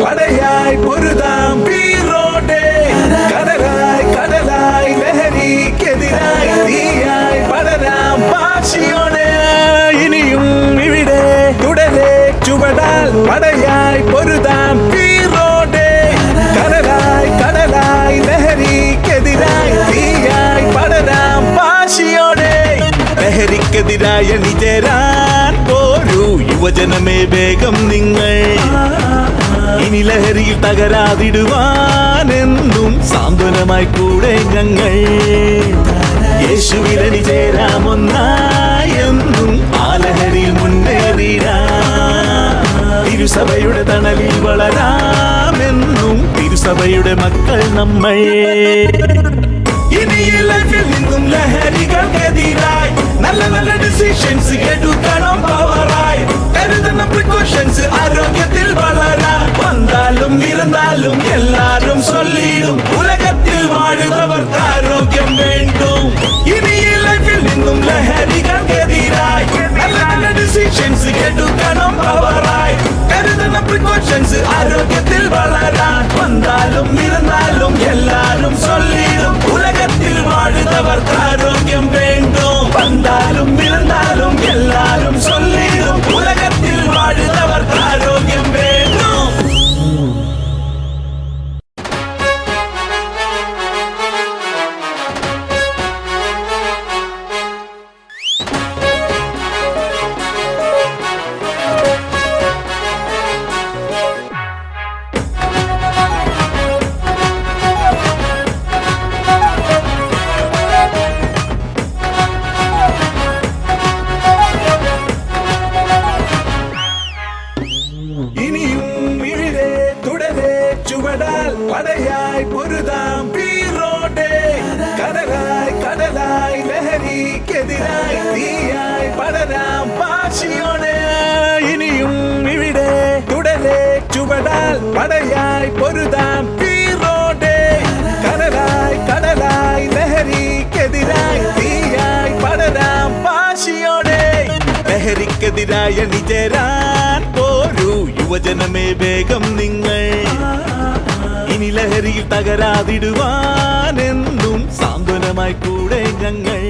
പടയായി പൊരുതാം വീറോടെ. കടലായി കടലായി ലഹരിക്കെതിരായി തീയായി പടരാം വാശിയോടെ. ഇനിയും ഇവിടെ തുടരെ ചുവടാൽ പടയായി പൊരുതാം വീറോടെ. കടലായി കടലായി ലഹരിക്കെതിരായി തീയായി പടരാം വാശിയോടെ. ലഹരിക്കെതിരായ നിചേരാൻ പോരൂ യുവജനമേ വേഗം നിങ്ങൾ. ഇനി ലഹരിയിൽ തകരാതിടുവാനെന്നും സാന്ത്വനമായി കൂടെ ഞങ്ങൾ. യേശുവിലണി ചേരാമൊന്നായെന്നും ആ ലഹരിയിൽ മുന്നേറിടാം. തിരുസഭയുടെ തണലിൽ വളരാമെന്നും തിരുസഭയുടെ മക്കൾ നമ്മൾ. ഇനി ഈ ലൈഫിൽ നിന്നും ലഹരികൾക്കെതിരായി നല്ല നല്ല ഡിസിഷൻസ് എടുക്കണം പവറായി. കരുതണം പ്രിക്കോഷൻസ് ആരോഗ്യത്തിൽ വളരാൻ. വന്നാലും ഇരുന്നാലും എല്ലാരും ചൊല്ലിടും ഉലകത്തിൽ വാഴുന്നവർക്ക് ആരോഗ്യം വേണ്ടും. ഇനി ഈ ലൈഫിൽ നിന്നും ലഹരികൾക്കെതിരായി നല്ല നല്ല ഡിസിഷൻസ് എടുക്കണം പവറായി. കരുതണം പ്രിക്കോഷൻസ് ആരോഗ്യത്തിൽ വളരാൻ. വന്നാലും ഇരുന്നാലും എല്ലാരും ചൊല്ലിടും ഉലകത്തിൽ വാഴുന്നവർക്ക് ആരോഗ്യം വേണ്ടും. വന്നാലും ഇരുന്നാലും എല്ലാരും ചൊല്ലിടും ഉലകത്തിൽ വാഴുന്നവർക്ക് ആരോഗ്യം വേണ്ടും. പടയായി പൊരുതാം വീറോടെ. കടലായി കടലായി ലഹരിക്കെതിരായി തീയായി പടരാം വാശിയോടെ. ഇനിയും ഇവിടെ തുടരെ ചുവടാൽ പടയായി പൊരുതാം വീറോടെ. കടലായി കടലായി ലഹരിക്കെതിരായി തീയായി പടരാം വാശിയോടെ. ലഹരിക്കെതിരായ നിചേരാൻ പോരൂ യുവജനമേ വേഗം നിങ്ങൾ. ഇനി ലഹരിയിൽ തകരാതിടുവാനെന്നും സാന്ത്വനമായി കൂടെ ഞങ്ങൾ.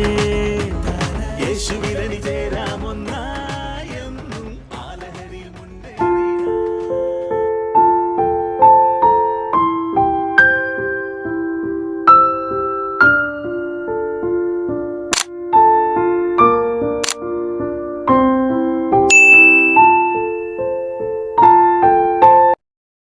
യേശുവിൻ